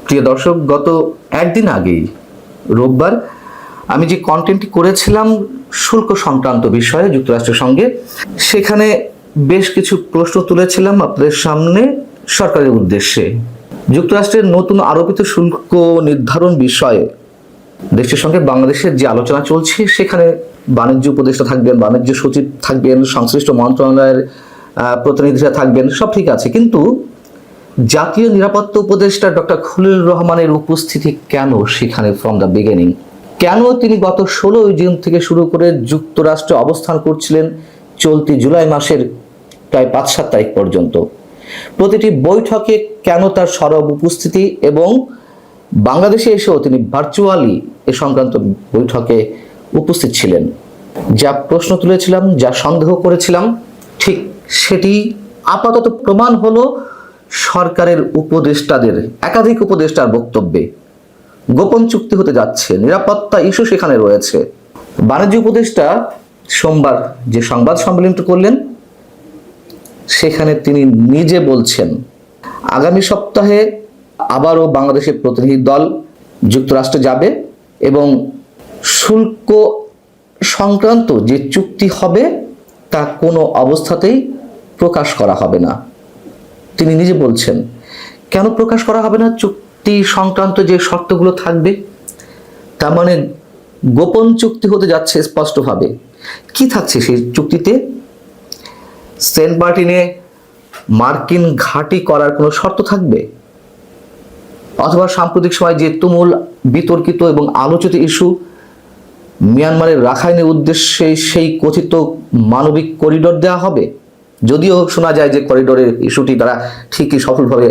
প্রিয় দর্শক, গত একদিন আগেই রোববার আমি যে কন্টেন্টটি করেছিলাম শুল্ক সংক্রান্ত বিষয়ে যুক্তরাষ্ট্রের সঙ্গে, সেখানে বেশ কিছু প্রশ্ন তুলেছিলাম আপনাদের সামনে সরকারের উদ্দেশ্যে। যুক্তরাষ্ট্রের নতুন আরোপিত শুল্ক নির্ধারণ বিষয়ে দেশটির সঙ্গে বাংলাদেশের যে আলোচনা চলছে, সেখানে বাণিজ্য উপদেষ্টা থাকবেন, বাণিজ্য সচিব থাকবেন, সংশ্লিষ্ট মন্ত্রণালয়ের প্রতিনিধিরা থাকবেন, সব ঠিক আছে, কিন্তু জাতীয় নিরাপত্তা উপদেষ্টা ডক্টর খলিলুর রহমানের উপস্থিতি কেন সেখানে ফ্রম দ্য বিগিনিং? কেন তিনি গত 16 জুন থেকে শুরু করে যুক্তরাষ্ট্রে অবস্থান করছিলেন চলতি জুলাই মাসের প্রায় 5-7 তারিখ পর্যন্ত? প্রতিটি বৈঠকে কেন তার সরব উপস্থিতি, এবং বাংলাদেশে এসেও তিনি ভার্চুয়ালি এ সংক্রান্ত বৈঠকে উপস্থিত ছিলেন? যা প্রশ্ন তুলেছিলাম, যা সন্দেহ করেছিলাম, ঠিক সেটি আপাতত প্রমাণ হলো সরকারের উপদেষ্টাদের, একাধিক উপদেষ্টার বক্তব্যে। গোপন চুক্তি হতে যাচ্ছে, নিরাপত্তা ইস্যু সেখানে রয়েছে। বাণিজ্য উপদেষ্টা সোমবার যে সংবাদ সম্মেলনটি করলেন, সেখানে তিনি নিজে বলছেন আগামী সপ্তাহে আবারও বাংলাদেশের প্রতিনিধি দল যুক্তরাষ্ট্রে যাবে এবং শুল্ক সংক্রান্ত যে চুক্তি হবে তা কোনো অবস্থাতেই প্রকাশ করা হবে না। তিনি নিজে বলছেন, কেন প্রকাশ করা হবে না? চুক্তি সংক্রান্ত যে শর্তগুলো থাকবে, তার মানে গোপন চুক্তি হতে যাচ্ছে স্পষ্টভাবে। কি থাকছে সেই চুক্তিতে? সেন্ট মার্টিনে মার্কিন ঘাঁটি করার কোনো শর্ত থাকবে? অথবা সাম্প্রতিক সময় যে তুমুল বিতর্কিত এবং আলোচিত ইস্যু মিয়ানমারের রাখাইনের উদ্দেশ্যে সেই কথিত মানবিক করিডোর দেওয়া হবে? যদিও শোনা যায় যে করিডোরের ইস্যুটি তারা ঠিকই সফলভাবে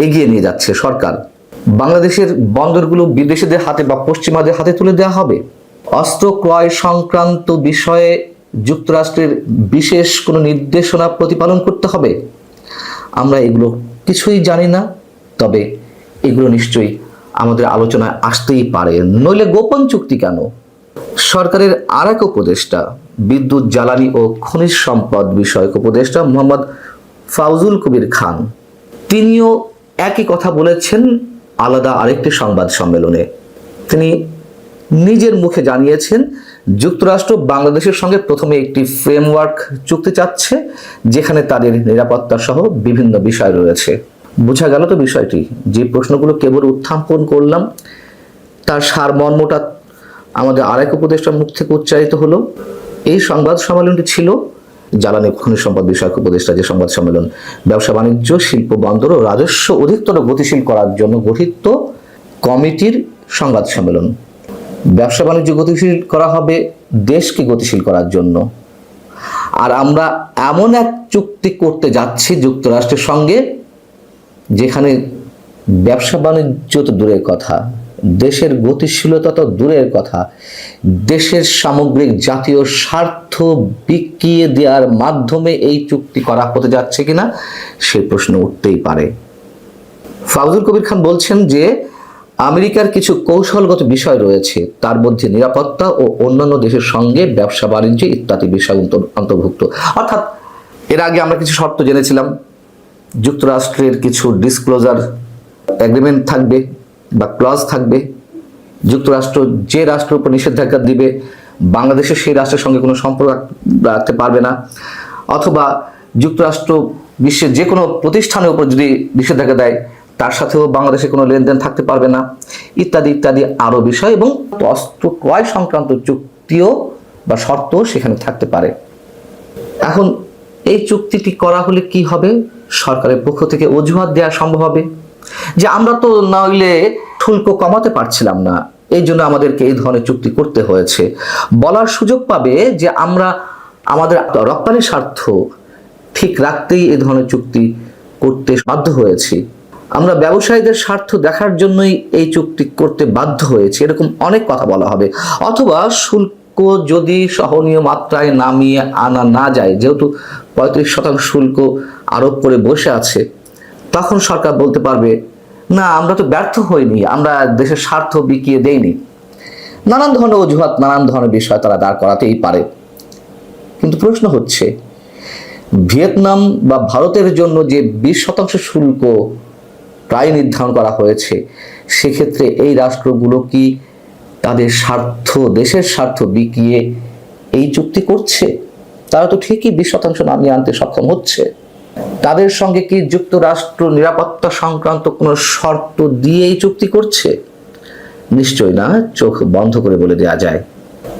এগিয়ে নিয়ে যাচ্ছে সরকার। বাংলাদেশের বন্দরগুলো বিদেশিদের হাতে বা পশ্চিমাদের হাতে তুলে দেওয়া হবে? অস্ত্র ক্রয় সংক্রান্ত বিষয়ে যুক্তরাষ্ট্রের বিশেষ কোনো নির্দেশনা প্রতিপালন করতে হবে? আমরা এগুলো কিছুই জানি না, তবে এগুলো নিশ্চয়ই আমাদের আলোচনায় আসতেই পারে, নইলে গোপন চুক্তি কেন? সরকারের আর এক উপদেষ্টা, বিদ্যুৎ, জ্বালানি ও খনিজ সম্পদ বিষয়ক উপদেষ্টা মোহাম্মদ ফাউজুল কবির খান, তিনিও একই কথা বলেছেন আলাদা আরেকটি সংবাদ সম্মেলনে। তিনি নিজের মুখে জানিয়েছেন যুক্তরাষ্ট্র বাংলাদেশের সঙ্গে প্রথমে একটি ফ্রেমওয়ার্ক চুক্তি চাচ্ছে, যেখানে তাদের নিরাপত্তা সহ বিভিন্ন বিষয় রয়েছে। বোঝা গেল তো বিষয়টি? যে প্রশ্নগুলো কেবল উত্থাপন করলাম, তার সারমর্মটা আমাদের আরেক উপদেষ্টার মুখ থেকে উচ্চারিত হলো। এই সংবাদ সম্মেলনটি ছিল জ্বালানি খনিজ সম্পদ বিষয়ক উপদেষ্টা যে সংবাদ সম্মেলন, ব্যবসা বাণিজ্য, শিল্প, বন্দর ও রাজস্ব অধিকতর গতিশীল করার জন্য গঠিত কমিটির সংবাদ সম্মেলন। ব্যবসা বাণিজ্য গতিশীল করা হবে দেশকে গতিশীল করার জন্য। আর আমরা এমন এক চুক্তি করতে যাচ্ছি যুক্তরাষ্ট্রের সঙ্গে, যেখানে ব্যবসা বাণিজ্য তো দূরের কথা, দেশের গতিশীলতা তো দূরের কথা, দেশের সামগ্রিক জাতীয় স্বার্থ বিকিয়ে দেওয়ার মাধ্যমে এই চুক্তি করা হতে যাচ্ছে কিনা সে প্রশ্ন উঠতেই পারে। ফাউজুল কবির খান বলছেন যে আমেরিকার কিছু কৌশলগত বিষয় রয়েছে, তার মধ্যে নিরাপত্তা ও অন্যান্য দেশের সঙ্গে ব্যবসা বাণিজ্য ইত্যাদি বিষয় অন্তর্ভুক্ত। অর্থাৎ এর আগে আমরা কিছু শর্ত জেনেছিলাম, যুক্তরাষ্ট্রের কিছু ডিসক্লোজার এগ্রিমেন্ট থাকবে বা ক্লজ থাকবে। যুক্তরাষ্ট্র যে রাষ্ট্রের উপর নিষেধাজ্ঞা দিবে, বাংলাদেশের সেই রাষ্ট্রের সঙ্গে কোনো সম্পর্ক রাখতে পারবে না, অথবা যুক্তরাষ্ট্র বিশ্বের যে কোনো প্রতিষ্ঠানের উপর যদি নিষেধাজ্ঞা দেয়, তার সাথেও বাংলাদেশে কোনো লেনদেন থাকতে পারবে না, ইত্যাদি ইত্যাদি আরও বিষয়, এবং অস্ত্র ক্রয় সংক্রান্ত চুক্তিও বা শর্ত সেখানে থাকতে পারে। এখন এই চুক্তিটি করা হলে কি হবে? সরকারের পক্ষ থেকে অজুহাত দেওয়া সম্ভব হবে যে আমরা তো নইলে শুল্ক কমাতে পারছিলাম না, এই জন্য আমাদেরকে এই ধরনের চুক্তি করতে হয়েছে। বলার সুযোগ পাবে যে আমরা আমাদের রপ্তানির স্বার্থ ঠিক রাখতেই এই ধরনের চুক্তি করতে বাধ্য হয়েছি, আমরা ব্যবসায়ীদের স্বার্থ দেখার জন্যই এই চুক্তি করতে বাধ্য হয়েছি, এরকম অনেক কথা বলা হবে। অথবা শুল্ক যদি সহনীয় মাত্রায় নামিয়ে আনা না যায়, যেহেতু 35% শুল্ক আরোপ করে বসে আছে, তখন সরকার বলতে পারবে না, আমরা তো ব্যর্থ হইনি, আমরা দেশের স্বার্থ বিকিয়ে দেইনি। নানান ধরনের অজুহাত, নানান ধরনের বিষয় তারা দাঁড় করাতেই পারে। কিন্তু প্রশ্ন হচ্ছে, ভিয়েতনাম বা ভারতের জন্য যে 20% শুল্ক প্রায় নির্ধারণ করা হয়েছে, সেক্ষেত্রে এই রাষ্ট্রগুলো কি তাদের স্বার্থ, দেশের স্বার্থ বিকিয়ে এই চুক্তি করছে? তারা তো ঠিকই 20% নামিয়ে আনতে সক্ষম হচ্ছে। তাদের সঙ্গে কি যুক্তরাষ্ট্র নিরাপত্তা সংক্রান্ত কোনো শর্ত দিয়ে এই চুক্তি করছে? নিশ্চয় না, চোখ বন্ধ করে বলে দেওয়া যায়।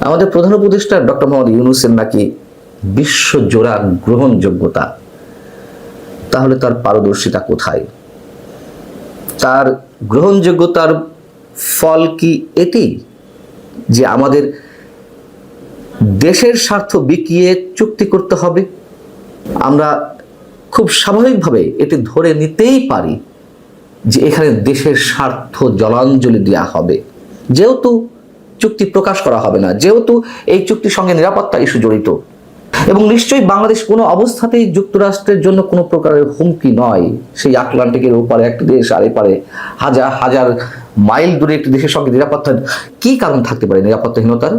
আমাদের প্রধান উপদেষ্টা ডক্টর মোহাম্মদ ইউনূসের নাকি বিশ্বজোড়া গ্রহণযোগ্যতা, তাহলে তার পারদর্শিতা কোথায়? তার গ্রহণযোগ্যতার ফল কি এটি যে আমাদের দেশের স্বার্থ বিকিয়ে চুক্তি করতে হবে? আমরা খুব স্বাভাবিকভাবে এটি ধরে নিতেই পারি যে এখানে দেশের স্বার্থ জলাঞ্জলি দেওয়া হবে, যেহেতু চুক্তি প্রকাশ করা হবে না, যেহেতু এই চুক্তির সঙ্গে নিরাপত্তা ইস্যু জড়িত। এবং নিশ্চয়ই বাংলাদেশ কোনো অবস্থাতেই যুক্তরাষ্ট্রের জন্য কোনো প্রকারের হুমকি নয়। সেই আটলান্টিকের ওপারে একটি দেশ, আর এপারে হাজার হাজার মাইল দূরে একটি দেশের সঙ্গে নিরাপত্তা কি কারণ থাকতে পারে নিরাপত্তাহীনতার?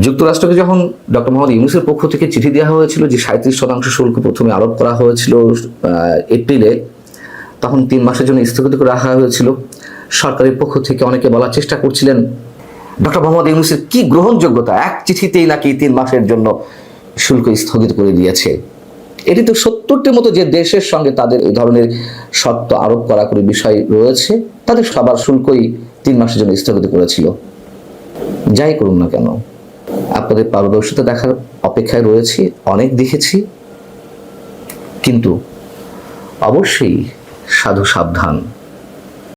যুক্তরাষ্ট্রকে যখন ডক্টর মোহাম্মদ ইউনূসের পক্ষ থেকে চিঠি দেওয়া হয়েছিল যে 37% শুল্ক প্রথমে আরোপ করা হয়েছিল এপ্রিলে, তখন 3 মাসের জন্য স্থগিত করে রাখা হয়েছিল। সরকারের পক্ষ থেকে অনেকে বলার চেষ্টা করছিলেন ডক্টর মোহাম্মদ ইউনূসের কি গ্রহণযোগ্যতা, এক চিঠিতেই নাকি 3 মাসের জন্য শুল্ক স্থগিত করে দিয়েছে। এটি তো 70টির মতো যে দেশের সঙ্গে তাদের এই ধরনের শর্ত আরোপ করা করে বিষয় রয়েছে, তাদের সবার শুল্কই 3 মাসের জন্য স্থগিত করেছিল। যাই করুন না কেন, আপনাদের পারদর্শিতা দেখার অপেক্ষায় রয়েছি, অনেক দেখেছি, কিন্তু অবশ্যই সাধু সাবধান।